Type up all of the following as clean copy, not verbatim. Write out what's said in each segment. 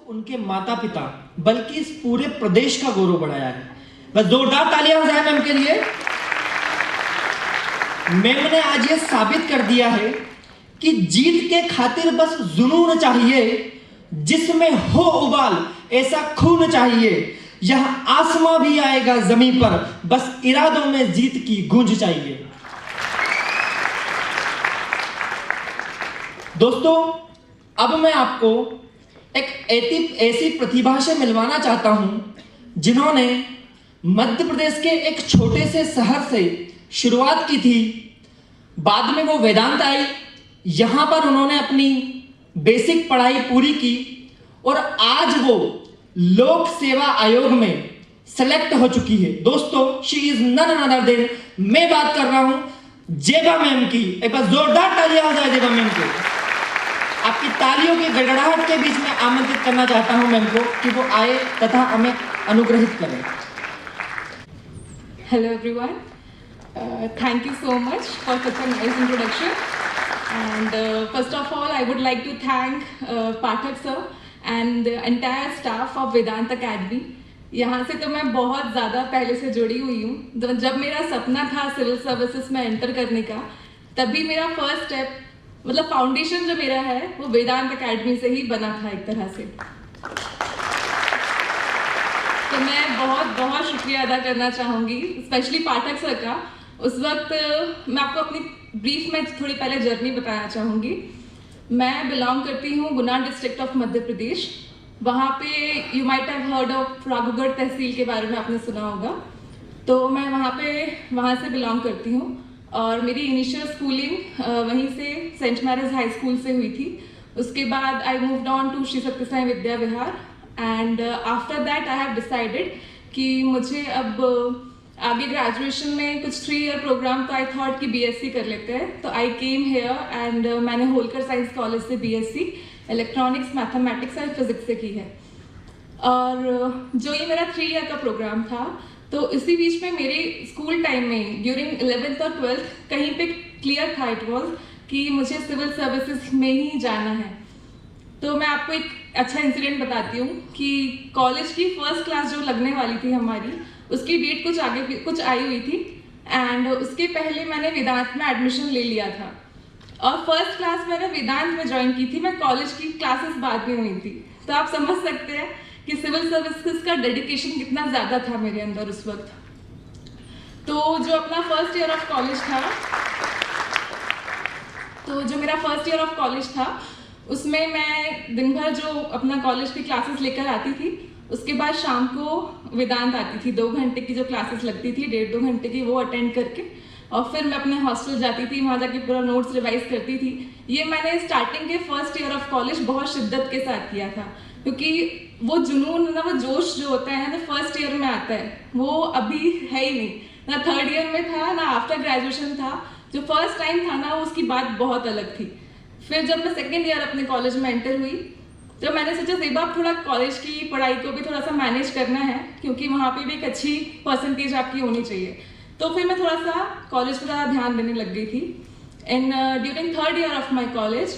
उनके माता पिता बल्कि इस पूरे प्रदेश का गौरव बढ़ाया है। बस जोरदार तालियां हो जाए मैम के लिए। मैम ने आज ये साबित कर दिया है कि जीत के खातिर बस जुनून चाहिए, जिसमें हो उबाल ऐसा खून चाहिए, यह आसमां भी आएगा जमीन पर, बस इरादों में जीत की गूंज चाहिए। दोस्तों, अब मैं आपको एक ऐसी प्रतिभा से मिलवाना चाहता हूं जिन्होंने मध्य प्रदेश के एक छोटे से शहर से शुरुआत की थी। बाद में वो वेदांत आई, यहां पर उन्होंने अपनी बेसिक पढ़ाई पूरी की और आज वो लोक सेवा आयोग में सेलेक्ट हो चुकी है। दोस्तों, she is none other than, मैं बात कर रहा हूं जेबा मैम की। एक बार जोरदार तालियां हो जाए जेबा मैम को। आपकी तालियों की गड़गड़ाहट के बीच में आमंत्रित करना चाहता हूं मैम को कि वो आए तथा हमें अनुग्रहित करें। Hello everyone. Thank you so much for such a nice introduction. And first of all, I would like to thank Pathak sir and the entire staff of Vedant Academy. यहाँ से तो मैं बहुत ज़्यादा पहले से जुड़ी हुई हूँ। जब मेरा सपना था सिविल सर्विसेज में एंटर करने का, तभी मेरा फर्स्ट स्टेप मतलब फाउंडेशन जो मेरा है वो वेदांत एकेडमी से ही बना था एक तरह से। तो मैं बहुत बहुत शुक्रिया अदा करना चाहूँगी स्पेशली पाठक सर का। उस वक्त मैं आपको अपनी ब्रीफ में थोड़ी पहले जर्नी बताना चाहूँगी। मैं बिलोंग करती हूँ गुना डिस्ट्रिक्ट ऑफ मध्य प्रदेश। वहाँ पे you might have heard of Raghavgarh tehsil के बारे में आपने सुना होगा। तो मैं वहाँ से बिलोंग करती हूँ और मेरी इनिशियल स्कूलिंग वहीं से सेंट मैरीज हाई स्कूल से हुई थी। उसके बाद I moved on to Shri Sathya Sai Vidya Vihar and after that I have decided कि मुझे अब आगे ग्रेजुएशन में कुछ 3 ईयर प्रोग्राम, तो आई थॉट कि बीएससी कर लेते हैं। तो आई केम हेयर एंड मैंने होलकर साइंस कॉलेज से बीएससी इलेक्ट्रॉनिक्स, मैथमेटिक्स और फिजिक्स से की है। और जो ये मेरा 3 ईयर का प्रोग्राम था, तो इसी बीच में मेरे स्कूल टाइम में ड्यूरिंग 11th और 12th कहीं पे क्लियर था इट वाज कि मुझे सिविल सर्विसेज में ही जाना है। तो मैं आपको एक अच्छा इंसिडेंट बताती हूँ कि कॉलेज की फर्स्ट क्लास जो लगने वाली थी हमारी, उसकी डेट कुछ आई हुई थी एंड उसके पहले मैंने वेदांत में एडमिशन ले लिया था और फर्स्ट क्लास मैंने वेदांत में ज्वाइन की थी। मैं कॉलेज की क्लासेस बाद में हुई थी। तो आप समझ सकते हैं कि सिविल सर्विसेज का डेडिकेशन कितना ज़्यादा था मेरे अंदर उस वक्त। तो जो अपना फर्स्ट ईयर ऑफ कॉलेज था उसमें मैं दिन भर जो अपना कॉलेज की क्लासेस लेकर आती थी, उसके बाद शाम को वेदांत आती थी। 2 घंटे की जो क्लासेस लगती थी, 1.5-2 घंटे की, वो अटेंड करके और फिर मैं अपने हॉस्टल जाती थी। वहाँ जाके पूरा नोट्स रिवाइज करती थी। ये मैंने स्टार्टिंग के फर्स्ट ईयर ऑफ कॉलेज बहुत शिद्दत के साथ किया था, क्योंकि वो जुनून ना, वो जोश जो होता है ना फर्स्ट ईयर में आता है, वो अभी है ही नहीं। ना 3rd ईयर में था, ना आफ्टर ग्रेजुएशन था। जो फर्स्ट टाइम था ना, उसकी बात बहुत अलग थी। फिर जब मैं 2nd ईयर अपने कॉलेज में एंटर हुई, तो मैंने सोचा ज़ेबा थोड़ा कॉलेज की पढ़ाई को भी थोड़ा सा मैनेज करना है, क्योंकि वहाँ पे भी एक अच्छी परसेंटेज आपकी होनी चाहिए। तो फिर मैं थोड़ा सा कॉलेज पर ज़्यादा ध्यान देने लग गई थी। And during 3rd year of my college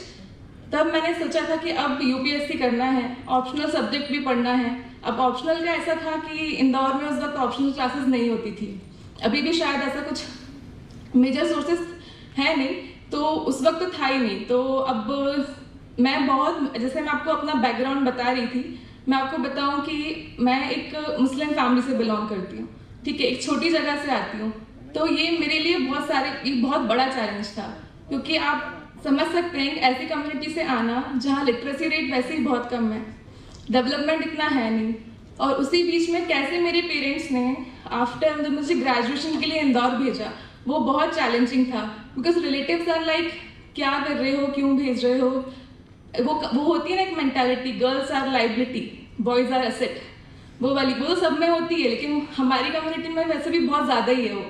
तब मैंने सोचा था कि अब यूपीएससी करना है, ऑप्शनल सब्जेक्ट भी पढ़ना है। अब ऑप्शनल का ऐसा था कि इंदौर में उस वक्त ऑप्शनल क्लासेस नहीं होती थी, अभी भी शायद ऐसा कुछ मेजर सोर्सेस है नहीं, तो उस वक्त तो था ही नहीं। तो अब मैं बहुत, जैसे मैं आपको अपना बैकग्राउंड बता रही थी, मैं आपको बताऊं कि मैं एक मुस्लिम फैमिली से बिलोंग करती हूँ, ठीक है, एक छोटी जगह से आती हूँ। तो ये मेरे लिए बहुत बड़ा चैलेंज था, क्योंकि आप समझ सकते हैं कि ऐसी कम्युनिटी से आना जहाँ लिटरेसी रेट वैसे ही बहुत कम है, डेवलपमेंट इतना है नहीं, और उसी बीच में कैसे मेरे पेरेंट्स ने आफ्टर जब मुझे ग्रेजुएशन के लिए इंदौर भेजा, वो बहुत चैलेंजिंग था। बिकॉज रिलेटिव्स आर लाइक, क्या कर रहे हो, क्यों भेज रहे हो, वो होती है ना एक mentality, girls are liability, boys are asset, वो वाली, वो सब में होती है, लेकिन हमारी कम्युनिटी में वैसे भी बहुत ज़्यादा ही है वो।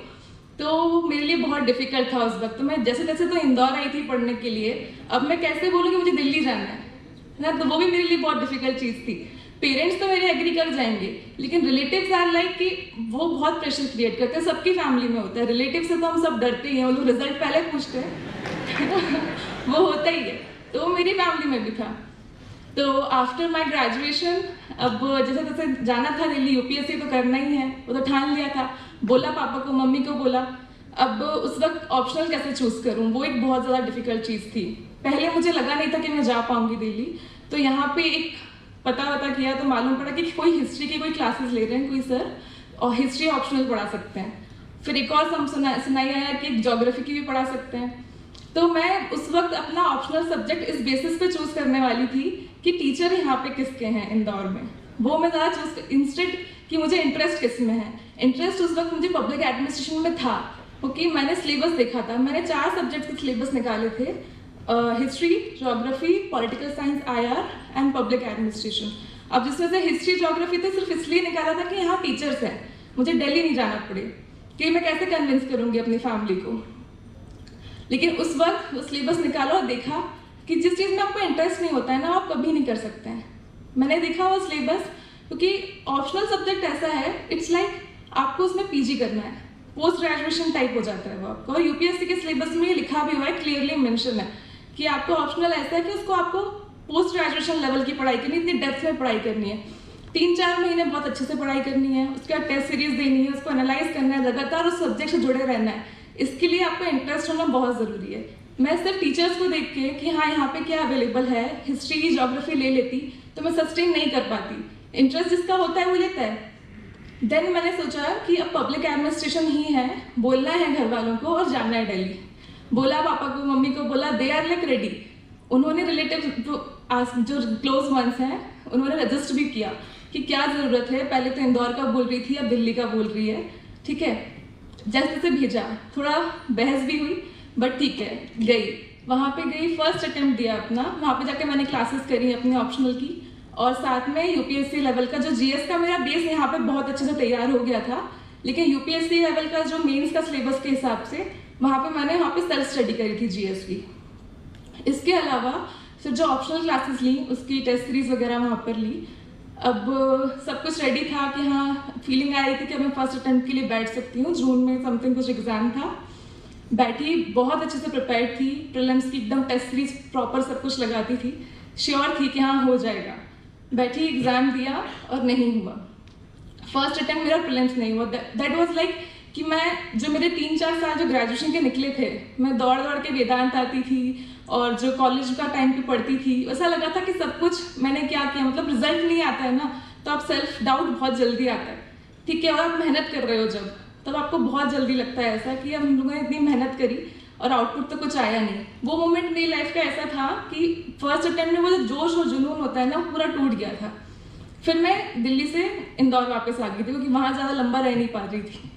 तो मेरे लिए बहुत डिफिकल्ट था उस वक्त। मैं जैसे तैसे तो इंदौर आई थी पढ़ने के लिए, अब मैं कैसे बोलूँ कि मुझे दिल्ली जाना है ना, तो वो भी मेरे लिए बहुत डिफिकल्ट चीज़ थी। पेरेंट्स तो मेरे एग्री कर जाएंगे, लेकिन रिलेटिव्स आर लाइक कि वो बहुत प्रेशर क्रिएट करते हैं। सबकी फैमिली में होता है, रिलेटिव से तो हम सब डरते ही हैं, वो लोग रिजल्ट पहले पूछते हैं वो होता ही है। तो मेरी फैमिली में भी था। तो आफ्टर माय ग्रेजुएशन अब जैसे तैसे जाना था दिल्ली, यूपीएससी तो करना ही है, वो तो ठान लिया था। बोला पापा को, मम्मी को बोला। अब उस वक्त ऑप्शनल कैसे चूज करूं, वो एक बहुत ज़्यादा डिफिकल्ट चीज़ थी। पहले मुझे लगा नहीं था कि मैं जा पाऊंगी दिल्ली, तो यहाँ पे एक पता किया तो मालूम पड़ा कि कोई हिस्ट्री की कोई क्लासेस ले रहे हैं कोई सर, और हिस्ट्री ऑप्शनल पढ़ा सकते हैं। फिर एक और सुनाई आया कि ज्योग्राफी की भी पढ़ा सकते हैं। तो मैं उस वक्त अपना ऑप्शनल सब्जेक्ट इस बेसिस पे चूज करने वाली थी कि टीचर यहाँ पे किसके हैं इंदौर में, वो मैं ज़्यादा चूज इंस्टेड कि मुझे इंटरेस्ट किस में है। इंटरेस्ट उस वक्त मुझे पब्लिक एडमिनिस्ट्रेशन में था, क्योंकि मैंने सिलेबस देखा था। मैंने 4 सब्जेक्ट के सिलेबस निकाले थे, history, geography, political science, IR and public administration. अब जिसमें से हिस्ट्री ज्योग्राफी तो सिर्फ इसलिए निकाला था कि यहाँ टीचर्स हैं, मुझे दिल्ली नहीं जाना पड़े, कि मैं कैसे कन्विंस करूँगी अपनी फैमिली को। लेकिन उस वक्त वो सिलेबस निकालो और देखा कि जिस चीज़ में आपको इंटरेस्ट नहीं होता है ना, आप कभी नहीं कर सकते हैं। मैंने देखा वो सिलेबस, क्योंकि ऑप्शनल सब्जेक्ट ऐसा है, इट्स लाइक आपको उसमें PG करना है, पोस्ट ग्रेजुएशन टाइप हो जाता है वो आपको। और यूपीएससी के सिलेबस में ये लिखा भी हुआ है, क्लियरली मेंशन है कि आपको ऑप्शनल ऐसा है कि उसको आपको पोस्ट ग्रेजुएशन लेवल की पढ़ाई करनी है, इतनी डेप्थ में पढ़ाई करनी है, 3-4 महीने बहुत अच्छे से पढ़ाई करनी है, उसके बाद टेस्ट सीरीज देनी है, उसको एनालाइज करना है, लगातार उस सब्जेक्ट से जुड़े रहना है। इसके लिए आपको इंटरेस्ट होना बहुत ज़रूरी है। मैं सिर्फ टीचर्स को देख के कि हाँ यहाँ पे क्या अवेलेबल है, हिस्ट्री की ज्योग्राफी ले लेती तो मैं सस्टेन नहीं कर पाती। इंटरेस्ट जिसका होता है वो लेता है। देन मैंने सोचा कि अब पब्लिक एडमिनिस्ट्रेशन ही है, बोलना है घर वालों को और जाना है दिल्ली। बोला पापा को, मम्मी को, बोला दे आर लाइक रेडी। उन्होंने रिलेटिव जो क्लोज वंस हैं उन्होंने रजिस्ट भी किया कि क्या ज़रूरत है, पहले तो इंदौर का बोल रही थी अब दिल्ली का बोल रही है, ठीक है। जैसे से भेजा, थोड़ा बहस भी हुई बट ठीक है, गई। वहाँ पे गई, फर्स्ट अटेम्प्ट दिया अपना, वहाँ पे जाके मैंने क्लासेस करी अपनी ऑप्शनल की, और साथ में यूपीएससी लेवल का जो जीएस का मेरा बेस यहाँ पे बहुत अच्छे से तैयार हो गया था, लेकिन यूपीएससी लेवल का जो मेंस का सिलेबस के हिसाब से वहाँ पे मैंने वहाँ पे सेल्फ स्टडी करी थी जीएस की। इसके अलावा फिर जो ऑप्शनल क्लासेस ली उसकी टेस्ट सीरीज वगैरह वहाँ पर ली। अब सब कुछ रेडी था कि हाँ, फीलिंग आ रही थी कि अब मैं फर्स्ट अटेम्प्ट के लिए बैठ सकती हूँ। जून में समथिंग कुछ एग्जाम था, बैठी, बहुत अच्छे से प्रिपेयर थी, प्रीलिम्स की एकदम टेस्ट सीरीज प्रॉपर सब कुछ लगाती थी, श्योर थी कि हाँ हो जाएगा। बैठी, एग्जाम दिया और नहीं हुआ। फर्स्ट अटेम्प्ट मेरा प्रीलिम्स नहीं हुआ। दैट वाज लाइक कि मैं जो मेरे 3-4 साल जो ग्रेजुएशन के निकले थे, मैं दौड़ दौड़ के वेदांत आती थी और जो कॉलेज का टाइम पे पढ़ती थी, ऐसा लगा था कि सब कुछ मैंने क्या किया, मतलब रिजल्ट नहीं आता है ना तो आप सेल्फ डाउट बहुत जल्दी आता है, ठीक है। और आप मेहनत कर रहे हो जब, तब आपको बहुत जल्दी लगता है ऐसा कि हम लोगों ने इतनी मेहनत करी और आउटपुट तो कुछ आया नहीं। वो मोमेंट मेरी लाइफ का ऐसा था कि फर्स्ट अटेम्प्ट में वो जो जोश और जुनून होता है ना, पूरा टूट गया था। फिर मैं दिल्ली से इंदौर वापस आ गई थी, क्योंकि वहाँ ज़्यादा लंबा रह नहीं पा रही थी।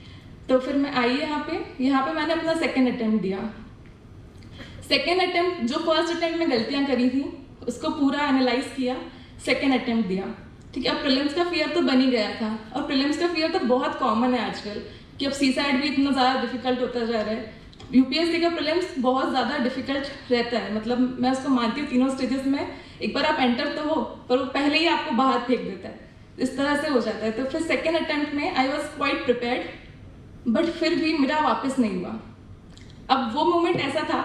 तो फिर मैं आई यहाँ पे मैंने अपना सेकेंड अटेम्प्ट दिया। सेकेंड अटेम्प्ट, जो फर्स्ट अटेम्प्ट में गलतियाँ करी थी उसको पूरा एनालाइज किया, सेकेंड अटेम्प्ट दिया, ठीक है। अब प्रीलिम्स का फियर तो बन ही गया था, और प्रीलिम्स का फियर तो बहुत कॉमन है आजकल कि अब सीसाइड भी इतना ज़्यादा डिफिकल्ट होता जा रहा है। यूपीएससी का प्रीलिम्स बहुत ज़्यादा डिफिकल्ट रहता है, मतलब मैं उसको मानती हूँ तीनों स्टेजेस में एक बार आप एंटर तो हो, पर वो पहले ही आपको बाहर फेंक देता है, इस तरह से हो जाता है। तो फिर सेकेंड अटेम्प्ट में I was quite prepared, but फिर भी मेरा वापस नहीं हुआ। अब वो मोमेंट ऐसा था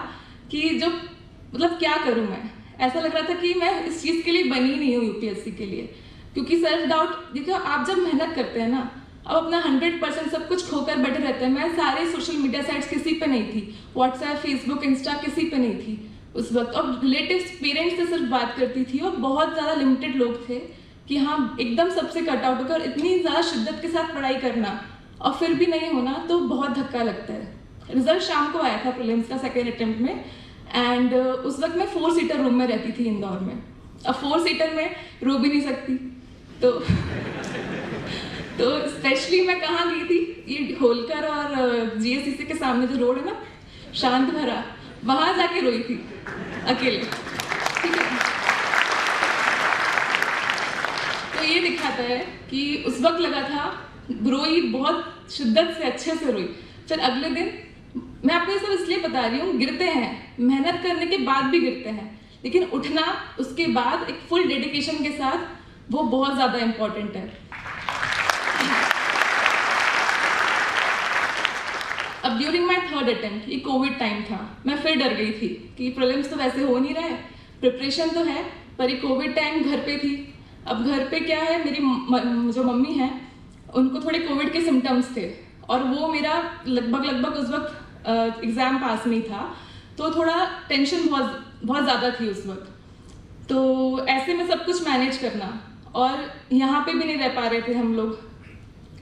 कि जो मतलब क्या करूँ मैं, ऐसा लग रहा था कि मैं इस चीज़ के लिए बनी नहीं हूँ यूपीएससी के लिए, क्योंकि सेल्फ डाउट, देखो आप जब मेहनत करते हैं ना, अब अपना 100% सब कुछ खोकर बैठे रहते हैं। मैं सारे सोशल मीडिया साइट्स किसी पे नहीं थी, व्हाट्सएप, फेसबुक, इंस्टा किसी पे नहीं थी उस वक्त, और रिलेटिव्स, पेरेंट्स से सिर्फ बात करती थी, और बहुत ज़्यादा लिमिटेड लोग थे कि हाँ एकदम सबसे कट आउट होकर इतनी ज़्यादा शिद्दत के साथ पढ़ाई करना और फिर भी नहीं होना, तो बहुत धक्का लगता है। रिजल्ट शाम को आया था प्रीलिम्स का सेकेंड अटेम्प्ट में, एंड उस वक्त मैं 4 सीटर रूम में रहती थी इंदौर में। अब 4 सीटर में रो भी नहीं सकती, तो स्पेशली मैं कहाँ गई थी, ये होलकर और जीएससीसी के सामने जो रोड है ना, शांत भरा, वहाँ जाके रोई थी अकेले, ठीक है। तो ये दिखाता है कि उस वक्त लगा था, रोई, बहुत शिद्दत से, अच्छे से रोई। फिर अगले दिन, मैं आपको ये सब इसलिए बता रही हूँ, गिरते हैं, मेहनत करने के बाद भी गिरते हैं, लेकिन उठना उसके बाद एक फुल डेडिकेशन के साथ, वो बहुत ज़्यादा इम्पोर्टेंट है। अब ड्यूरिंग माई थर्ड अटेम्प्ट, ये कोविड टाइम था, मैं फिर डर गई थी कि प्रीलिम्स तो वैसे हो नहीं रहा है, प्रिपरेशन तो है, पर ये कोविड टाइम घर पे थी। अब घर पे क्या है, मेरी जो मम्मी है उनको थोड़े कोविड के सिम्टम्स थे और वो मेरा लगभग उस वक्त एग्ज़ाम पास नहीं था, तो थोड़ा टेंशन बहुत ज़्यादा थी उस वक्त। तो ऐसे में सब कुछ मैनेज करना, और यहाँ पे भी नहीं रह पा रहे थे हम लोग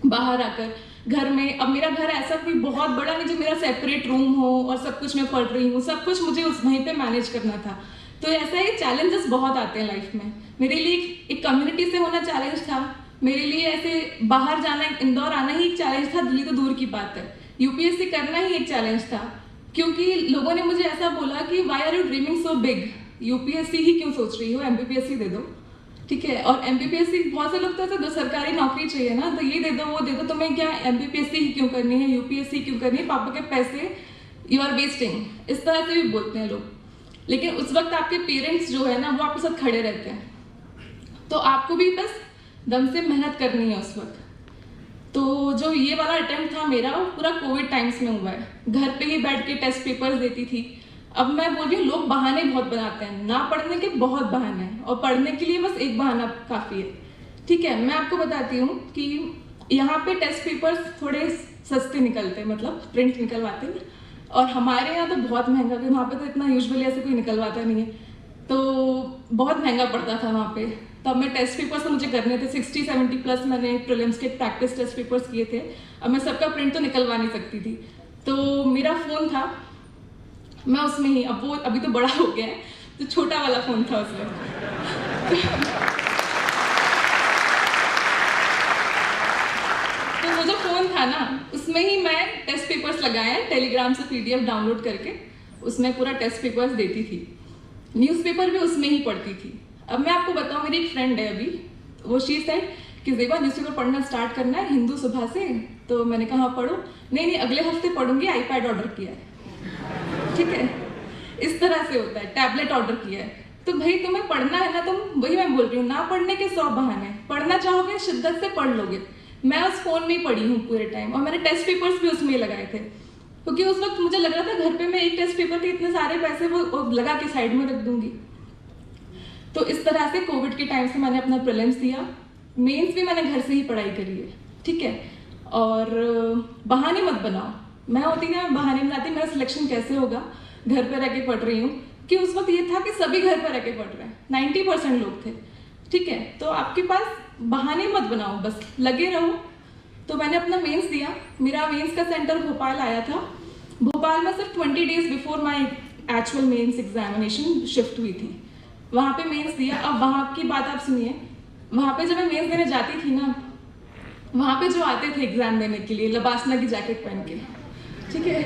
बाहर आकर घर में। अब मेरा घर ऐसा कोई बहुत बड़ा नहीं जो मेरा सेपरेट रूम हो और सब कुछ मैं पढ़ रही हूँ, सब कुछ मुझे उस वहीं पे मैनेज करना था। तो ऐसा ही चैलेंजेस बहुत आते हैं लाइफ में। मेरे लिए एक कम्युनिटी से होना चैलेंज था, मेरे लिए ऐसे बाहर जाना, इंदौर आना ही एक चैलेंज था, दिल्ली तो दूर की बात है। यूपीएससी करना ही एक चैलेंज था, क्योंकि लोगों ने मुझे ऐसा बोला कि why are you dreaming so big, UPSC ही क्यों सोच रही हो, एमपीपीएससी दे दो, ठीक है। और एमपीपीएससी, बहुत से लोग तो ऐसे सरकारी नौकरी चाहिए ना, तो ये दे दो वो दे दो, तुम्हें क्या एमपीपीएससी ही क्यों करनी है, यूपीएससी क्यों करनी है, पापा के पैसे यू आर वेस्टिंग, इस तरह से भी बोलते हैं लोग। लेकिन उस वक्त आपके पेरेंट्स जो है ना वो आपके साथ खड़े रहते हैं, तो आपको भी बस दम से मेहनत करनी है उस वक्त। तो जो ये वाला अटेम्प्ट था मेरा, वो पूरा कोविड टाइम्स में हुआ है। घर पे ही बैठ के टेस्ट पेपर्स देती थी। अब मैं बोल रही हूँ, लोग बहाने बहुत बनाते हैं, ना पढ़ने के बहुत बहाने हैं और पढ़ने के लिए बस एक बहाना काफ़ी है, ठीक है। मैं आपको बताती हूँ कि यहाँ पे टेस्ट पेपर्स थोड़े सस्ते निकलते हैं, मतलब प्रिंट निकलवाते हैं, और हमारे यहाँ तो बहुत महंगा, क्योंकि वहाँ पे तो इतना यूजुअली ऐसे कोई निकलवाता नहीं है, तो बहुत महंगा पड़ता था वहाँ पे। तब मैं टेस्ट पेपर्स तो मुझे करने थे 60-70 प्लस, मैंने प्रीलिम्स के प्रैक्टिस टेस्ट पेपर्स किए थे। अब मैं सबका प्रिंट तो निकलवा नहीं सकती थी, तो मेरा फ़ोन था, मैं उसमें ही, अब वो अभी तो बड़ा हो गया है, तो छोटा वाला फ़ोन था उसमें। तो वो जो फ़ोन था ना, उसमें ही मैं टेस्ट पेपर्स लगाए, टेलीग्राम से पीडीएफ डाउनलोड करके उसमें पूरा टेस्ट पेपर्स देती थी। न्यूज़पेपर भी उसमें ही पढ़ती थी। अब मैं आपको बताऊँ, मेरी एक फ्रेंड है अभी, वो शी सेड कि ज़ेबा न्यूज़पेपर पढ़ना स्टार्ट करना है हिंदू सुबह से। तो मैंने कहा पढ़ो, नहीं अगले हफ्ते पढ़ूंगी, आईपैड ऑर्डर किया है, ठीक है। इस तरह से होता है, टैबलेट ऑर्डर किया है। तो भाई तुम्हें पढ़ना है ना, तुम, वही मैं बोल रही हूँ, ना पढ़ने के 100 बहाने, पढ़ना चाहोगे शिद्दत से पढ़ लोगे। मैं उस फोन में ही पढ़ी हूँ पूरे टाइम, और मैंने टेस्ट पेपर्स भी उसमें ही लगाए थे, क्योंकि उस वक्त मुझे लग रहा था घर पे मैं एक टेस्ट पेपर के इतने सारे पैसे वो लगा के साइड में रख दूंगी। तो इस तरह से कोविड के टाइम से मैंने अपना प्रीलिम्स दिया, मेंस भी मैंने घर से ही पढ़ाई करी है, ठीक है। और बहाने मत बनाओ, मैं होती ना बहाने बनाती, मेरा सिलेक्शन कैसे होगा, घर पर रह के पढ़ रही हूँ, कि उस वक्त ये था कि सभी घर पर रह के पढ़ रहे हैं, 90% लोग थे, ठीक है। तो आपके पास बहाने मत बनाओ, बस लगे रहो। तो मैंने अपना मेंस दिया, मेरा मेंस का सेंटर भोपाल आया था। भोपाल में सिर्फ 20 days before my actual mains examination shift हुई थी, वहाँ पे मेंस दिया। अब वहाँ की बात आप सुनिए, वहाँ पे जब मैं मेंस देने जाती थी ना, वहाँ पे जो आते थे एग्जाम देने के लिए लबासना की जैकेट पहन के, ठीक है,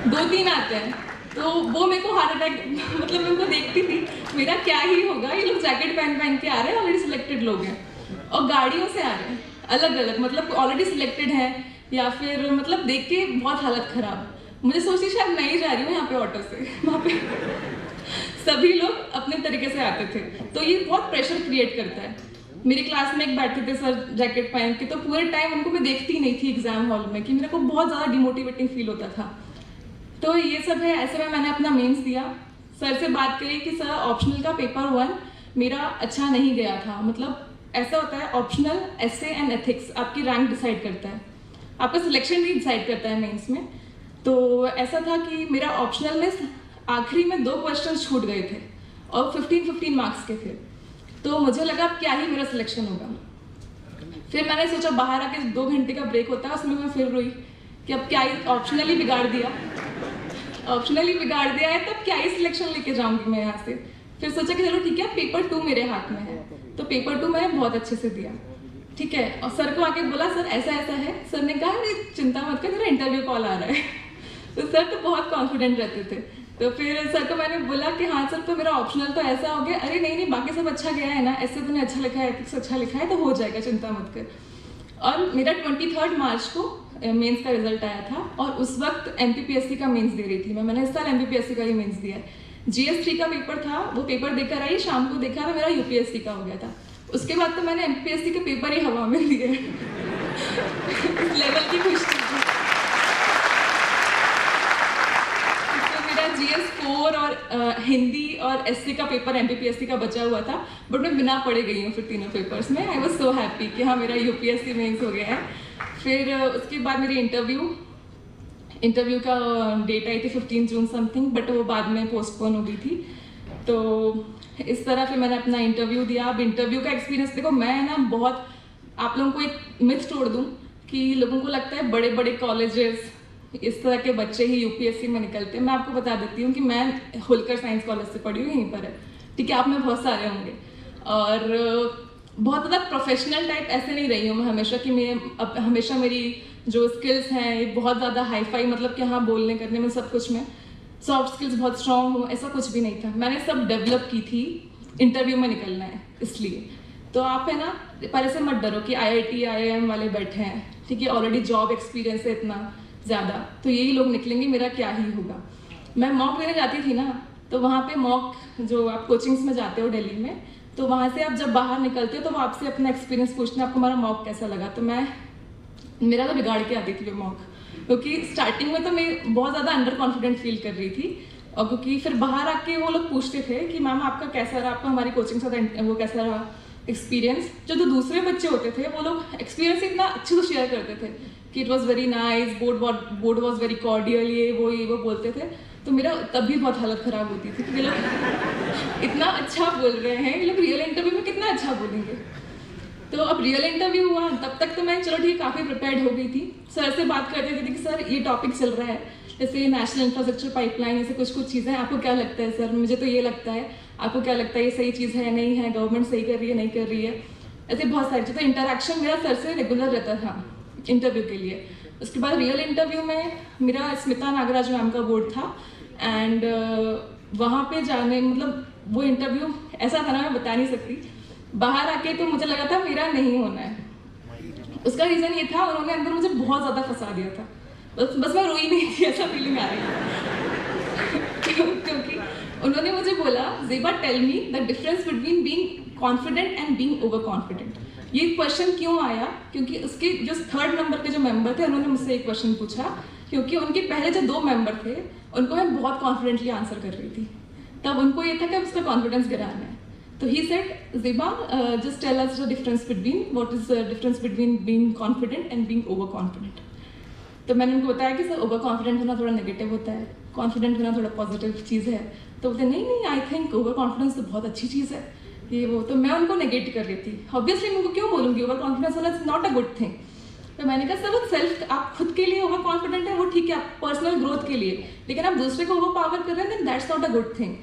2-3 आते हैं, तो वो मेरे को हार्ट अटैक, मतलब मैं उनको देखती थी, मेरा क्या ही होगा, ये लोग जैकेट पहन के आ रहे हैं, ऑलरेडी सिलेक्टेड लोग हैं, और गाड़ियों से आ रहे हैं अलग अलग, मतलब ऑलरेडी सिलेक्टेड है, या फिर मतलब देख के बहुत हालत खराब। मुझे सोची शायद मैं ही जा रही हूँ यहाँ पे ऑटो से, वहाँ पे सभी लोग अपने तरीके से आते थे, तो ये बहुत प्रेशर क्रिएट करता है। मेरी क्लास में एक बैठे थे सर जैकेट पहन के, तो पूरे टाइम उनको मैं देखती ही नहीं थी एग्जाम हॉल में, कि मेरे को बहुत ज़्यादा डिमोटिवेटिंग फील होता था। तो ये सब है, ऐसे में मैंने अपना मेंस दिया। सर से बात करी कि सर ऑप्शनल का पेपर 1 मेरा अच्छा नहीं गया था, मतलब ऐसा होता है ऑप्शनल, एसे एंड एथिक्स आपकी रैंक डिसाइड करता है, आपका सिलेक्शन भी डिसाइड करता है मेंस में। तो ऐसा था कि मेरा ऑप्शनल में आखिरी में 2 क्वेश्चन छूट गए थे और 15-15 मार्क्स के थे, तो मुझे लगा अब क्या ही मेरा सिलेक्शन होगा। फिर मैंने सोचा बाहर आके 2 घंटे का ब्रेक होता है, उसमें मैं फिर रोई कि अब क्या ही ऑप्शनली बिगाड़ दिया है, तब क्या ही सिलेक्शन लेके जाऊंगी मैं यहाँ से। फिर सोचा कि चलो ठीक है, पेपर 2 मेरे हाथ में है, तो पेपर 2 मैंने बहुत अच्छे से दिया, ठीक है। और सर को आके बोला सर ऐसा ऐसा है, सर ने कहा अरे चिंता मत कर, तेरा इंटरव्यू कॉल आ रहा है। तो सर तो बहुत कॉन्फिडेंट रहते थे। तो फिर सर को मैंने बोला कि हाँ सर, तो मेरा ऑप्शनल तो ऐसा हो गया। अरे नहीं बाकी सब अच्छा गया है ना, ऐसे तूने अच्छा लिखा है, एथिक्स अच्छा लिखा है, तो हो जाएगा, चिंता मत कर। और मेरा 23 मार्च को मेंस का रिजल्ट आया था, और उस वक्त एमपीपीएससी का मेंस दे रही थी मैंने इस साल एमपीपीएससी का ही मेंस दिया है। GS3 का पेपर था, वो पेपर देकर आई, शाम को देखा तो मेरा यूपीएससी का हो गया था। उसके बाद तो मैंने एमपीपीएससी के पेपर ही हवा में दिए। इस लेवल की खुशी थी। तो मेरा CS4 और हिंदी और SC का पेपर MPPSC का बचा हुआ था, बट मैं बिना पढ़े गई हूँ फिर तीनों पेपर्स में। आई वॉज सो हैप्पी कि हाँ मेरा UPSC मेंस हो गया है। फिर उसके बाद मेरी इंटरव्यू का डेट आई थी 15 जून समथिंग, बट वो बाद में पोस्टपोन हो गई थी। तो इस तरह फिर मैंने अपना इंटरव्यू दिया। अब इंटरव्यू का एक्सपीरियंस देखो, मैं ना बहुत आप लोगों को एक मिथ तोड़ दूँ कि लोगों को लगता है बड़े बड़े कॉलेजेस इस तरह के बच्चे ही UPSC में निकलते हैं। मैं आपको बता देती हूँ कि मैं होलकर साइंस कॉलेज से पढ़ी हूँ, यहीं पर है, ठीक है। आप में बहुत सारे होंगे, और बहुत ज़्यादा प्रोफेशनल टाइप ऐसे नहीं रही हूँ मैं हमेशा कि हमेशा मेरी जो स्किल्स हैं ये बहुत ज़्यादा हाई फाई, मतलब कि हाँ बोलने करने में सब कुछ में सॉफ्ट स्किल्स बहुत स्ट्रॉन्ग हो, ऐसा कुछ भी नहीं था। मैंने सब डेवलप की थी, इंटरव्यू में निकलना है इसलिए। तो आप है ना पहले से मत डरो कि IIT IIM वाले बैठे हैं, ठीक है, ऑलरेडी जॉब एक्सपीरियंस है इतना ज़्यादा, तो यही लोग निकलेंगे, मेरा क्या ही होगा। मैं मॉक देने जाती थी ना, तो वहाँ पे मॉक जो आप कोचिंग्स में जाते हो दिल्ली में, तो वहाँ से आप जब बाहर निकलते हो तो वो आपसे अपना एक्सपीरियंस पूछते हैं, आपको हमारा मॉक कैसा लगा। तो मेरा तो बिगाड़ के आती थी वो मॉक, क्योंकि स्टार्टिंग में तो मैं बहुत ज़्यादा अंडर कॉन्फिडेंट फील कर रही थी, और क्योंकि फिर बाहर आके वो लोग पूछते थे कि मैम आपका कैसा रहा, आपका हमारी कोचिंग साथ वो कैसा रहा एक्सपीरियंस। जो दूसरे बच्चे होते थे वो लोग एक्सपीरियंस इतना अच्छे से शेयर करते थे कि it was very nice, board was very cordial, ये वो बोलते थे। तो मेरा तब भी बहुत हालत ख़राब होती थी कि ये लोग इतना अच्छा बोल रहे हैं, ये लोग रियल इंटरव्यू में कितना अच्छा बोलेंगे। तो अब रियल इंटरव्यू हुआ, तब तक तो मैं चलो ठीक काफ़ी प्रिपेयर्ड हो गई थी। सर से बात करते थे कि सर ये टॉपिक चल रहा है, जैसे नेशनल इंफ्रास्ट्रक्चर पाइपलाइन, ऐसे कुछ चीज़ें, आपको क्या लगता है सर, मुझे तो ये लगता है, आपको क्या लगता है ये सही चीज़ है नहीं है, गवर्नमेंट सही कर रही है नहीं कर रही है, ऐसे बहुत सारी चीज़ें। इंटरेक्शन मेरा सर से रेगुलर रहता था इंटरव्यू के लिए। उसके बाद रियल इंटरव्यू में मेरा स्मिता नागराज मैम का बोर्ड था, एंड वहाँ पे जाने मतलब वो इंटरव्यू ऐसा था ना, मैं बता नहीं सकती। बाहर आके तो मुझे लगा था मेरा नहीं होना है। उसका रीज़न ये था, उन्होंने अंदर मुझे बहुत ज़्यादा फंसा दिया था, बस मैं रोई नहीं थी, ऐसा फीलिंग आ रही थी। क्योंकि उन्होंने मुझे बोला, Zeba tell me the difference between being confident and being over confident. ये क्वेश्चन क्यों आया, क्योंकि उसके जो 3rd नंबर के जो मेंबर थे उन्होंने मुझसे एक क्वेश्चन पूछा, क्योंकि उनके पहले जो 2 मेंबर थे उनको मैं बहुत कॉन्फिडेंटली आंसर कर रही थी, तब उनको ये था कि अब उसका कॉन्फिडेंस गिराना है। तो he said, Zeba just tell us the difference between what is the difference between being confident and being over confident. तो मैंने उनको बताया कि सर ओवर कॉन्फिडेंट होना थोड़ा नेगेटिव होता है, कॉन्फिडेंट होना थोड़ा पॉजिटिव चीज़ है। तो बोलते नहीं आई थिंक ओवर कॉन्फिडेंस तो बहुत अच्छी चीज़ है, ये वो। तो मैं उनको नेगेट कर रही थी। ऑब्वियसली मैं उनको क्यों बोलूँगी, ओवर कॉन्फिडेंस होना is not a good thing. तो मैंने कहा सर वो सेल्फ आप खुद के लिए ओवर कॉन्फिडेंट है वो ठीक है, आप पर्सनल ग्रोथ के लिए, लेकिन आप दूसरे को ओवर पावर कर रहे हैं, then that's not a good thing.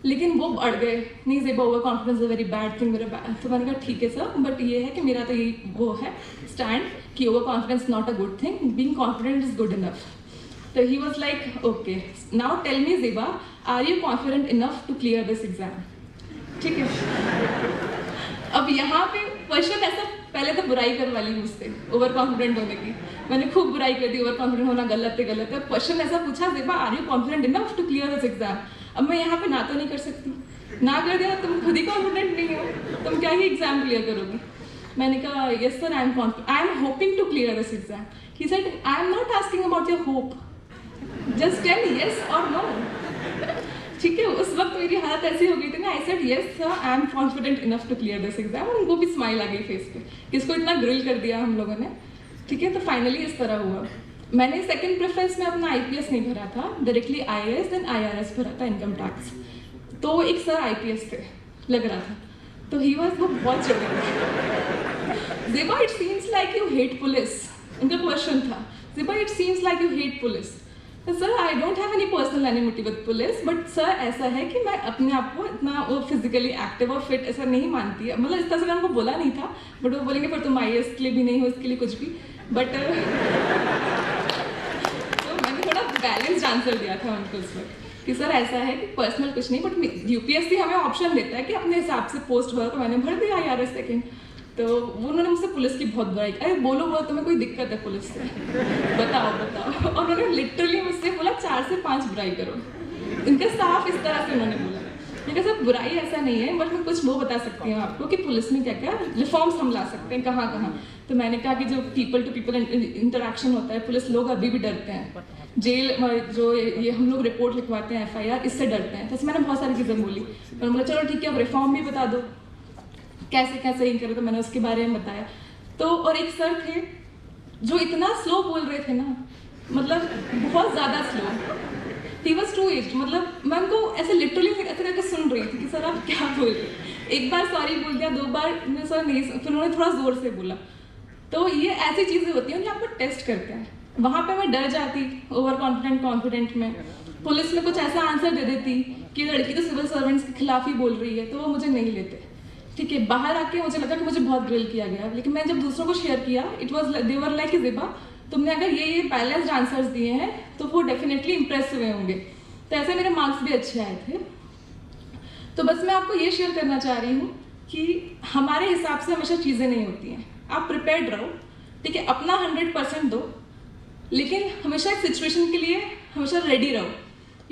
लेकिन वो अड़ गए, नहीं Zeba over confidence is very bad thing, मेरा बैड। तो मैंने कहा ठीक है सर, बट ये है कि मेरा तो यही वो है स्टैंड कि over confidence not a good thing, being confident is good enough. तो he was like okay, now tell me Zeba, are you confident enough to clear this exam. ठीक है, अब यहाँ पे क्वेश्चन ऐसा, पहले तो बुराई करवा ली मुझसे ओवर कॉन्फिडेंट होने की, मैंने खूब बुराई कर दी, ओवर कॉन्फिडेंट होना गलत है गलत है। क्वेश्चन ऐसा पूछा, Zeba are you confident enough to clear this exam. अब मैं यहाँ पे ना तो नहीं कर सकती, ना कर दिया तुम खुद ही कॉन्फिडेंट नहीं हो, तुम क्या ही एग्जाम क्लियर करोगी। मैंने कहा yes sir, I am hoping to clear this exam. He said I am not asking about your hope, just tell yes और नो। ठीक है, उस वक्त मेरी हालत ऐसी हो गई थी ना, I said yes sir, I am confident enough to clear this exam. उनको भी स्माइल आ गई फेस पे, किसको इतना ग्रिल कर दिया हम लोगों ने। ठीक है, तो फाइनली इस तरह हुआ। मैंने सेकंड प्रेफरेंस में अपना IPS नहीं भरा था, डायरेक्टली IAS देन IRS भरा था, इनकम टैक्स। तो एक सर IPS थे लग रहा था, तो ही वाज वो बहुत चिढ़ गए। Zeba it seems like you hate police, उनका क्वेश्चन था, Zeba it seems like you hate police. तो sir I don't have any personal enmity with police, but sir ऐसा है कि मैं अपने आप को इतना वो फिजिकली एक्टिव और फिट ऐसा नहीं मानती है, मतलब इस तरह से मैंने उनको बोला नहीं था, बट वो बोलेंगे फिर तुम IAS के लिए भी नहीं हो, इसके लिए कुछ भी, बट तो मैंने थोड़ा बैलेंस्ड आंसर दिया था उनको उस वक्त कि सर ऐसा है कि पर्सनल कुछ नहीं, बट UPSC हमें ऑप्शन देता है कि अपने हिसाब से पोस्ट भरो, तो मैंने भर दिया IRS सेकेंड। तो उन्होंने मुझसे पुलिस की बहुत बुराई, अरे बोलो तुम्हें कोई दिक्कत है पुलिस से, बताओ। और उन्होंने लिटरली मुझसे बोला 4 से 5 बुराई करो, इनके साफ इस तरह से उन्होंने बोला। मैंने कहा सर बुराई ऐसा नहीं है, बट मैं कुछ वो बता सकती हूँ आपको कि पुलिस में क्या क्या रिफॉर्म्स हम ला सकते हैं, कहाँ कहाँ। तो मैंने कहा कि जो पीपल टू पीपल इंटरेक्शन होता है, पुलिस लोग अभी भी डरते हैं, जेल जो ये हम लोग रिपोर्ट लिखवाते हैं FIR, इससे डरते हैं। तो मैंने बहुत सारी चीज़ें बोली, तो बोला चलो ठीक है अब रिफॉर्म भी बता दो, कैसे कैसे ही करो। तो मैंने उसके बारे में बताया। तो और एक सर थे जो इतना स्लो बोल रहे थे ना, मतलब बहुत ज़्यादा slow, he was too age, मतलब मैं उनको ऐसे लिटरली ऐसे करके सुन रही थी कि सर आप क्या बोल रहे हैं। एक बार सॉरी बोल दिया, 2 बार मैं सर नहीं, फिर उन्होंने थोड़ा ज़ोर से बोला। तो ये ऐसी चीज़ें होती हैं जो आपको टेस्ट करते हैं। वहाँ पे मैं डर जाती ओवर कॉन्फिडेंट में, पुलिस में कुछ ऐसा आंसर दे देती कि लड़की तो सिविल सर्वेंट्स के खिलाफ ही बोल रही है, तो वो मुझे नहीं लेते। ठीक है, बाहर आके मुझे लगा कि मुझे बहुत ग्रिल किया गया, लेकिन मैं जब दूसरों को शेयर किया, it was they were like Ziba तुमने अगर ये बैलेंस्ड आंसर्स दिए हैं तो वो डेफिनेटली इंप्रेस हुए होंगे। तो ऐसे मेरे मार्क्स भी अच्छे आए थे। तो बस मैं आपको ये शेयर करना चाह रही हूँ कि हमारे हिसाब से हमेशा चीज़ें नहीं होती हैं। आप प्रिपेयर्ड रहो, ठीक है, अपना 100% दो, लेकिन हमेशा एक सिचुएशन के लिए हमेशा रेडी रहो।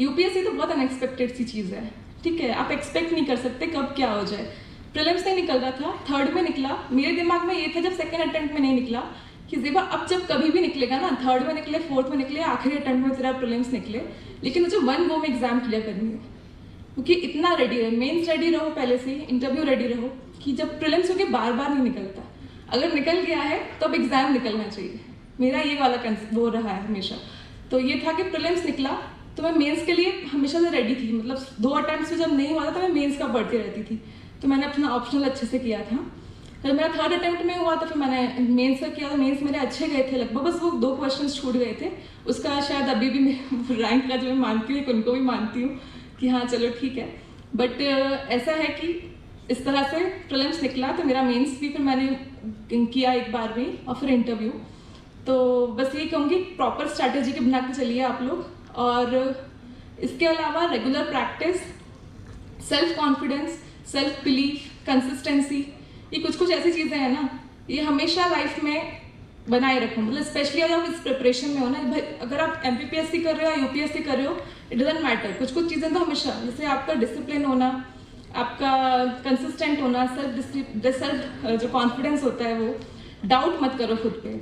UPSC तो बहुत अनएक्सपेक्टेड सी चीज़ है, ठीक है, आप एक्सपेक्ट नहीं कर सकते कब क्या हो जाए। प्रीलिम्स नहीं निकल रहा था, 3rd में निकला। मेरे दिमाग में ये था जब 2nd अटेम्प्ट में नहीं निकला कि ज़िबा अब जब कभी भी निकलेगा ना, 3rd में निकले, 4th में निकले, आखिरी अटेम्प्ट में तेरा प्रीलिम्स निकले, लेकिन मुझे 1 गो में एग्जाम क्लियर करनी है। क्योंकि इतना रेडी रहो, मेंस रेडी रहो, पहले से इंटरव्यू रेडी रहो कि जब प्रीलिम्स होके बार बार नहीं निकलता, अगर निकल गया है तो अब एग्जाम निकलना चाहिए। मेरा ये वाला वो रहा है हमेशा। तो ये था कि प्रीलिम्स निकला तो मैं मेंस के लिए हमेशा से रेडी थी, मतलब 2 अटेम्प्ट्स में जब नहीं हुआ था तो मैं मेंस का पढ़ती रहती थी। तो मैंने अपना ऑप्शनल अच्छे से किया था। जब मेरा 3rd अटेम्प्ट में हुआ तो फिर मैंने मेंस का किया, तो मेंस मेरे अच्छे गए थे लगभग, बस वो 2 क्वेश्चंस छूट गए थे। उसका शायद अभी भी मैं रैंक का जो मैं मानती हूँ, उनको भी मानती हूँ कि हाँ चलो ठीक है। बट ऐसा है कि इस तरह से प्रीलिम्स निकला तो मेरा मेंस भी फिर मैंने किया एक बार में, और फिर इंटरव्यू। तो बस ये कहूँगी प्रॉपर स्ट्रैटेजी के बना के चलिए आप लोग, और इसके अलावा regular practice, self confidence, self belief, consistency, ये कुछ ऐसी चीज़ें हैं ना, ये हमेशा लाइफ में बनाए रखो। मतलब स्पेशली अगर आप इस प्रिपरेशन में हो ना, भाई अगर आप MPPSC कर रहे हो या UPSC कर रहे हो, इट डजंट मैटर, कुछ चीज़ें तो हमेशा, जैसे आपका डिसिप्लिन होना, आपका कंसिस्टेंट होना, सेल्फ जो कॉन्फिडेंस होता है वो, डाउट मत करो खुद पे,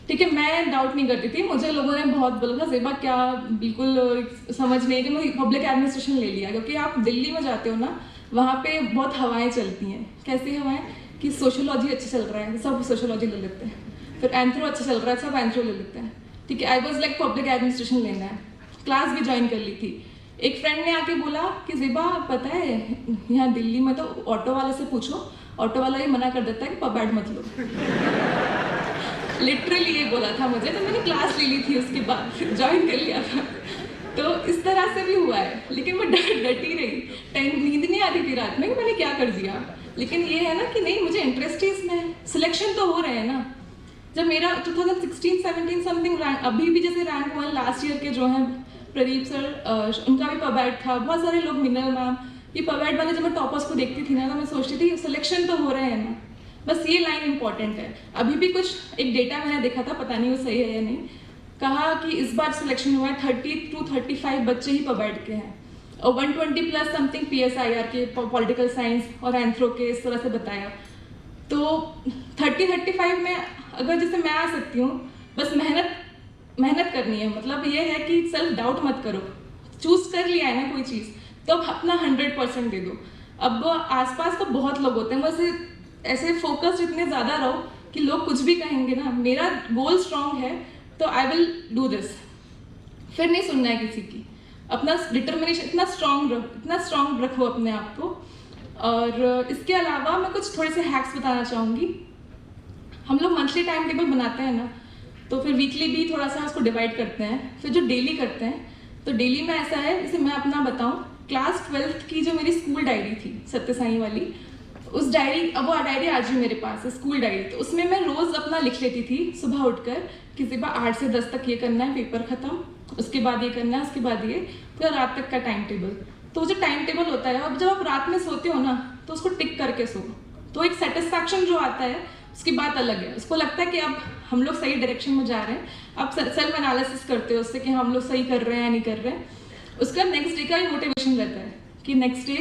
ठीक है। मैं डाउट नहीं करती थी, मुझे लोगों ने बहुत बोला था ज़िबा क्या बिल्कुल समझ नहीं है कि मैं पब्लिक एडमिनिस्ट्रेशन ले लिया, क्योंकि आप दिल्ली में जाते हो ना, वहाँ पे बहुत हवाएं चलती हैं। कैसी हवाएं कि सोशियोलॉजी अच्छा चल रहा है, सब सोशियोलॉजी ले लेते हैं, फिर एंथ्रो अच्छा चल रहा है, सब एंथ्रो ले लेते हैं, ठीक है। I was like public administration लेना है, क्लास भी ज्वाइन कर ली थी। एक फ्रेंड ने आके बोला कि ज़िबा पता है यहाँ दिल्ली में तो ऑटो वाले से पूछो, ऑटो वाला ही मना कर देता है कि पब एड मत लो। लिटरली ये बोला था मुझे, तो मैंने क्लास ले ली थी, उसके बाद ज्वाइन कर लिया था। तो इस तरह से भी हुआ है, लेकिन मैं डटी रही, नींद नहीं आती थी रात में कि मैंने क्या कर दिया। लेकिन ये है ना कि नहीं, मुझे इंटरेस्ट ही इसमें है, सिलेक्शन तो हो रहे हैं ना। जब मेरा 2016-17 समथिंग रैंक, अभी भी जैसे रैंक 1 लास्ट ईयर के जो हैं प्रदीप सर, उनका भी पबैड था, बहुत सारे लोग, मिनल मैम, ये पबैड वाले जब मैं टॉपर्स को देखती थी ना, तो मैं सोचती थी सिलेक्शन तो हो रहे हैं ना, बस ये लाइन इंपॉर्टेंट है। अभी भी कुछ एक डेटा मैंने देखा था, पता नहीं वो सही है या नहीं, कहा कि इस बार सिलेक्शन हुआ है 30 to 35 बच्चे ही पबैड के हैं, और 120 प्लस समथिंग PSIR के, पॉलिटिकल साइंस और एंथ्रो के, इस तरह से बताया। तो 30-35 में अगर जैसे मैं आ सकती हूँ, बस मेहनत करनी है। मतलब ये है कि सेल्फ डाउट मत करो, चूज कर लिया है ना कोई चीज़, तो अब अपना 100% दे दो। अब आसपास तो बहुत लोग होते हैं, बस ऐसे फोकस इतने ज़्यादा रहो कि लोग कुछ भी कहेंगे ना, मेरा गोल स्ट्रांग है तो आई विल डू दिस, फिर नहीं सुनना है किसी की। अपना डिटर्मिनेशन इतना स्ट्रांग रखो अपने आप को। और इसके अलावा मैं कुछ थोड़े से हैक्स बताना चाहूँगी। हम लोग मंथली टाइम टेबल बनाते हैं ना, तो फिर वीकली भी थोड़ा सा उसको डिवाइड करते हैं, फिर जो डेली करते हैं, तो डेली में ऐसा है, जैसे मैं अपना बताऊँ, क्लास 12th की जो मेरी स्कूल डायरी थी सत्य साई वाली, उस डायरी, अब वो डायरी आज भी मेरे पास है, स्कूल डायरी। तो उसमें मैं रोज़ अपना लिख लेती थी सुबह उठकर कि सुबह 8 से 10 तक ये करना है, पेपर खत्म, उसके बाद ये करना है, उसके बाद ये, पूरा रात तक का टाइम टेबल। तो जो टाइम टेबल होता है, अब जब आप रात में सोते हो ना, तो उसको टिक करके सो, तो एक सेटिस्फैक्शन जो आता है उसकी बात अलग है। उसको लगता है कि अब हम लोग सही डायरेक्शन में जा रहे हैं, आप सेल्फ एनालिसिस करते हो उससे कि हम लोग सही कर रहे हैं या नहीं कर रहे हैं। उसका नेक्स्ट डे का ही मोटिवेशन रहता है कि नेक्स्ट डे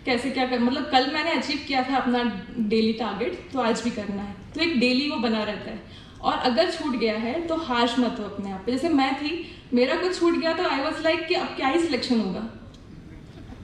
कैसे क्या कर, मतलब कल मैंने अचीव किया था अपना डेली टारगेट, तो आज भी करना है। तो एक डेली वो बना रहता है। और अगर छूट गया है तो हाश मत हो अपने आप पे। जैसे मैं थी, मेरा कुछ छूट गया तो आई वॉज लाइक कि अब क्या ही सिलेक्शन होगा।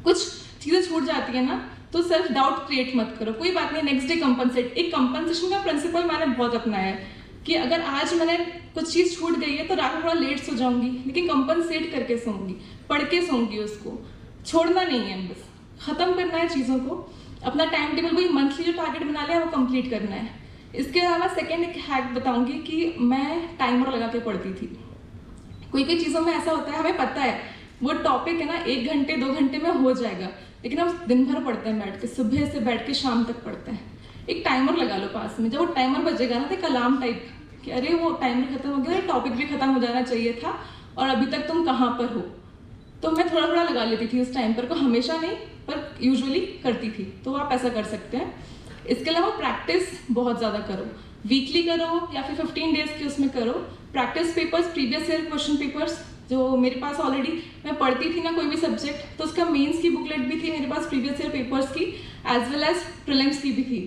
कुछ चीज़ें छूट जाती है ना, तो सेल्फ डाउट क्रिएट मत करो, कोई बात नहीं, नेक्स्ट डे कंपनसेट। एक कंपनसेशन का प्रिंसिपल मैंने बहुत अपनाया है कि अगर आज मैंने कुछ चीज़ छूट गई है तो रात में थोड़ा लेट सो जाऊंगी, लेकिन कंपनसेट करके सोऊंगी, पढ़ के सोऊंगी, उसको छोड़ना नहीं है, बस ख़त्म करना है चीज़ों को। अपना टाइम टेबल, वही मंथली जो टारगेट बना लिया वो कंप्लीट करना है। इसके अलावा सेकेंड एक हैक बताऊंगी कि मैं टाइमर लगा के पढ़ती थी। कोई कोई चीज़ों में ऐसा होता है, हमें पता है वो टॉपिक है ना 1 घंटे 2 घंटे में हो जाएगा, लेकिन हम दिन भर पढ़ते हैं बैठ के, सुबह से बैठ के शाम तक पढ़ते हैं। एक टाइमर लगा लो पास में, जब वो टाइमर बजेगा ना तो एक अलार्म टाइप कि अरे वो टाइमर खत्म हो गया, टॉपिक भी खत्म हो जाना चाहिए था और अभी तक तुम कहाँ पर हो। तो मैं थोड़ा थोड़ा लगा लेती थी उस टाइम पर को, हमेशा नहीं पर यूजुअली करती थी। तो आप ऐसा कर सकते हैं। इसके अलावा प्रैक्टिस बहुत ज़्यादा करो, वीकली करो या फिर 15 डेज की उसमें करो। Practice papers, previous year question papers जो मेरे पास ऑलरेडी मैं पढ़ती थी ना कोई भी सब्जेक्ट, तो उसका मेंस की बुकलेट भी थी मेरे पास प्रीवियस ईयर पेपर्स की, एज वेल एज प्रीलिम्स की भी थी।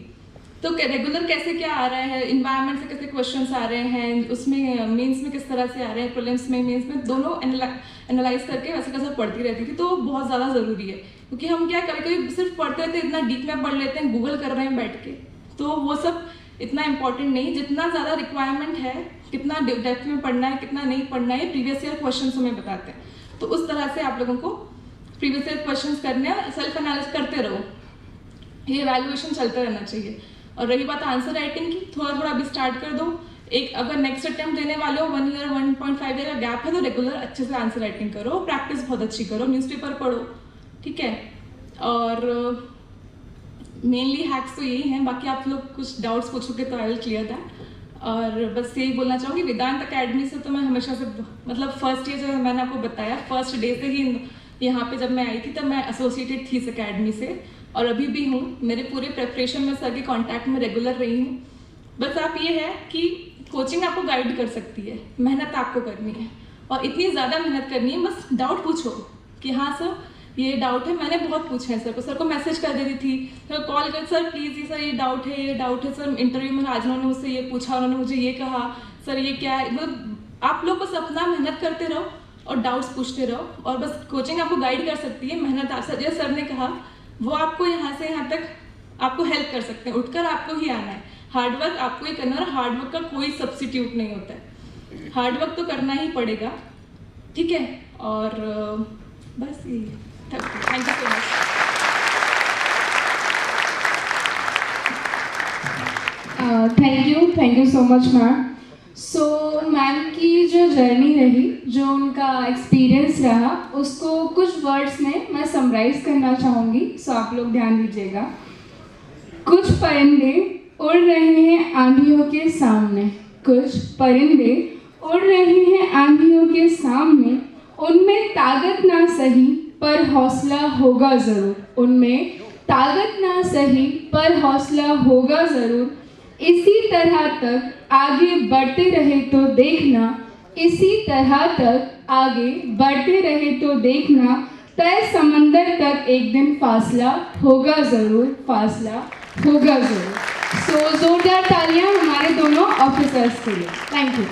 तो रेगुलर कैसे क्या आ रहा है, इन्वायरमेंट से कैसे क्वेश्चंस आ रहे हैं, उसमें मेंस में किस तरह से आ रहे हैं, प्रीलिम्स में, मेंस में, दोनों एनालाइज करके वैसे कैसे पढ़ती रहती थी। तो बहुत ज़्यादा ज़रूरी है, क्योंकि हम क्या कभी कभी सिर्फ पढ़ते रहते हैं, इतना डीप में पढ़ लेते हैं, गूगल कर रहे हैं बैठ के, तो वो सब इतना इंपॉर्टेंट नहीं। जितना ज़्यादा रिक्वायरमेंट है, कितना डेप्थ में पढ़ना है, कितना नहीं पढ़ना है, प्रीवियस ईयर क्वेश्चन हमें बताते हैं। तो उस तरह से आप लोगों को प्रीवियस ईयर क्वेश्चन करने हैं, सेल्फ एनालिसिस करते रहो, ये वैल्यूएशन चलता रहना चाहिए। और रही बात आंसर राइटिंग की, थोड़ा थोड़ा अभी स्टार्ट कर दो। एक अगर नेक्स्ट अटेम्प्ट देने वाले हो, 1 ईयर 1.5 ईयर का गैप है, तो रेगुलर अच्छे से आंसर राइटिंग करो, प्रैक्टिस बहुत अच्छी करो, न्यूज़पेपर पढ़ो, ठीक है। और मेनली हैक्स तो यही हैं, बाकी आप लोग कुछ डाउट्स पूछोगे तो आई विल क्लियर दैट। और बस यही बोलना चाहूँगी, वेदांत अकेडमी से तो मैं हमेशा से, मतलब फर्स्ट ईयर जो मैंने आपको बताया, फर्स्ट डे से ही यहाँ पे जब मैं आई थी तब मैं एसोसिएटेड थी इस अकेडमी से, और अभी भी हूँ। मेरे पूरे प्रेपरेशन में सर के कांटेक्ट में रेगुलर रही हूँ। बस आप ये है कि कोचिंग आपको गाइड कर सकती है, मेहनत आपको करनी है, और इतनी ज़्यादा मेहनत करनी है। बस डाउट पूछो कि हाँ सर ये डाउट है, मैंने बहुत पूछे हैं सर को मैसेज कर देती थी, तो कॉल कर, सर प्लीज़ ये सर ये डाउट है सर, इंटरव्यू में आज उन्होंने मुझसे ये पूछा, उन्होंने मुझे ये कहा, सर ये क्या है। मतलब आप लोग बस अपना मेहनत करते रहो और डाउट्स पूछते रहो, और बस कोचिंग आपको गाइड कर सकती है। मेहनत जैसे सर ने कहा, वो आपको यहाँ से यहाँ तक आपको हेल्प कर सकते हैं, उठकर आपको ही आना है, हार्डवर्क आपको ही करना है, और हार्डवर्क का कोई सब्स्टिट्यूट नहीं होता है, हार्डवर्क तो करना ही पड़ेगा, ठीक है। और बस यही, thank you so much. Thank you so much ma'am. So ma'am की जो जर्नी रही, जो उनका एक्सपीरियंस रहा, उसको कुछ वर्ड्स में मैं समराइज करना चाहूँगी, सो आप लोग ध्यान दीजिएगा। कुछ परिंदे उड़ रहे हैं आंधियों के सामने, कुछ परिंदे उड़ रहे हैं आंधियों के सामने, उनमें ताकत ना सही पर हौसला होगा ज़रूर, उनमें ताकत ना सही पर हौसला होगा ज़रूर। इसी तरह तक आगे बढ़ते रहे तो देखना, इसी तरह तक आगे बढ़ते रहे तो देखना, तय समंदर तक एक दिन फासला होगा ज़रूर, फासला होगा ज़रूर। सो जोरदार तालियां हमारे दोनों ऑफिसर्स के लिए। Thank you.